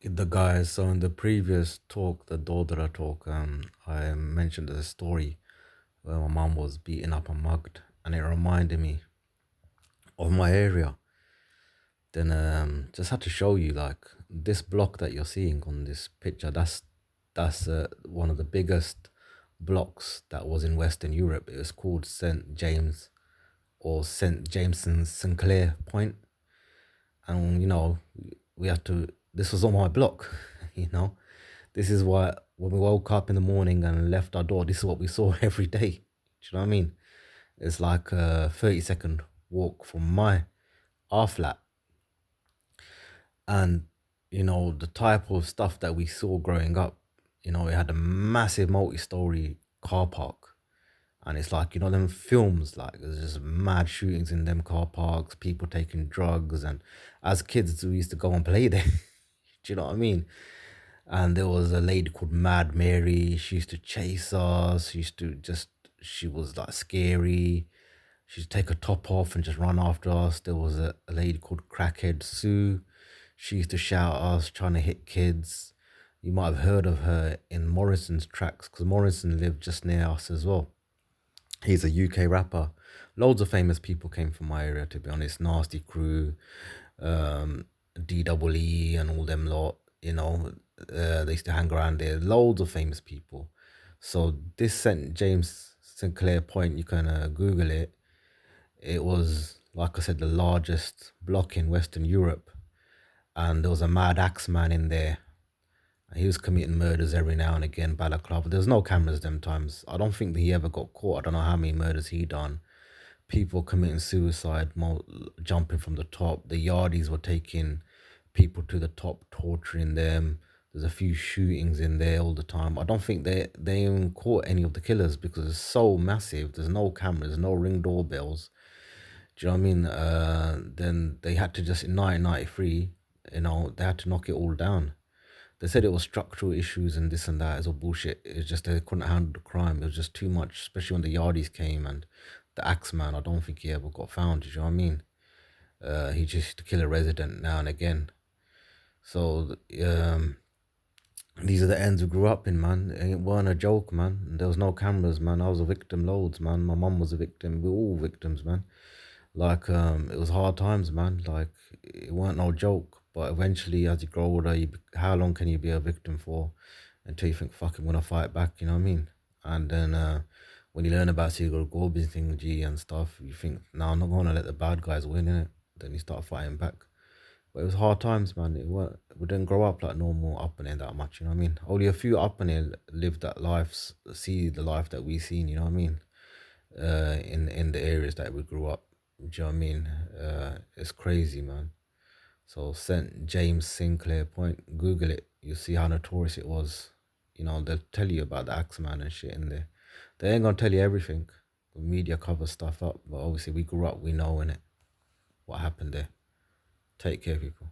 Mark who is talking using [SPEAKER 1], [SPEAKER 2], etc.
[SPEAKER 1] The guys, so in the previous talk, the Dodra talk, I mentioned a story where my mum was beaten up and mugged, and it reminded me of my area. Then just had to show you, like, this block that you're seeing on this picture. That's one of the biggest blocks that was in Western Europe. It was called St James or St Jameson Sinclair Point, and we had to. This was on my block, you know. This is why when we woke up in the morning and left our door, this is what we saw every day. Do you know what I mean? It's like a 30-second walk from our flat. And, the type of stuff that we saw growing up, it had a massive multi-story car park. And it's like, them films, like there's just mad shootings in them car parks, people taking drugs. And as kids, we used to go and play there. Do you know what I mean? And there was a lady called Mad Mary. She used to chase us. She was like scary. She'd take her top off and just run after us. There was a lady called Crackhead Sue. She used to shout at us, trying to hit kids. You might have heard of her in Morrison's tracks, because Morrison lived just near us as well. He's a UK rapper. Loads of famous people came from my area, to be honest. Nasty Crew, DEE, and all them lot. They used to hang around there. Loads of famous people. So this St James Sinclair Point, you can Google it. It was, like I said, the largest block in Western Europe, and there was a mad axe man in there. He was committing murders every now and again, balaclava. There was no cameras them times. I don't think that he ever got caught. I don't know how many murders he done. People committing suicide, jumping from the top. The yardies were taking people to the top, torturing them. There's a few shootings in there all the time. I don't think they even caught any of the killers because it's so massive. There's no cameras, no ring doorbells. Do you know what I mean? Then they had to just, in 1993, they had to knock it all down. They said it was structural issues and this and that. It's all bullshit. It's just they couldn't handle the crime. It was just too much, especially when the yardies came and the axe man. I don't think he ever got found. Do you know what I mean? He just used to kill a resident now and again. So these are the ends we grew up in, man. It weren't a joke, man. There was no cameras, man. I was a victim loads, man. My mum was a victim. We were all victims, man. Like, it was hard times, man. Like, it weren't no joke. But eventually, as you grow older, how long can you be a victim for until you think, fuck, I'm gonna fight back, you know what I mean? And then when you learn about Sigurd Gorbis thing, G and stuff, you think, no, I'm not gonna let the bad guys win, innit? Then you start fighting back. But it was hard times, man. We didn't grow up like normal up and in that much, you know what I mean? Only a few up and in lived that life, see the life that we seen, you know what I mean? In the areas that we grew up. Do you know what I mean? It's crazy, man. So St. James Sinclair Point, Google it. You'll see how notorious it was. They'll tell you about the Axeman and shit in there. They ain't gonna tell you everything. The media covers stuff up, but obviously we grew up, we know in it what happened there. Take care, people.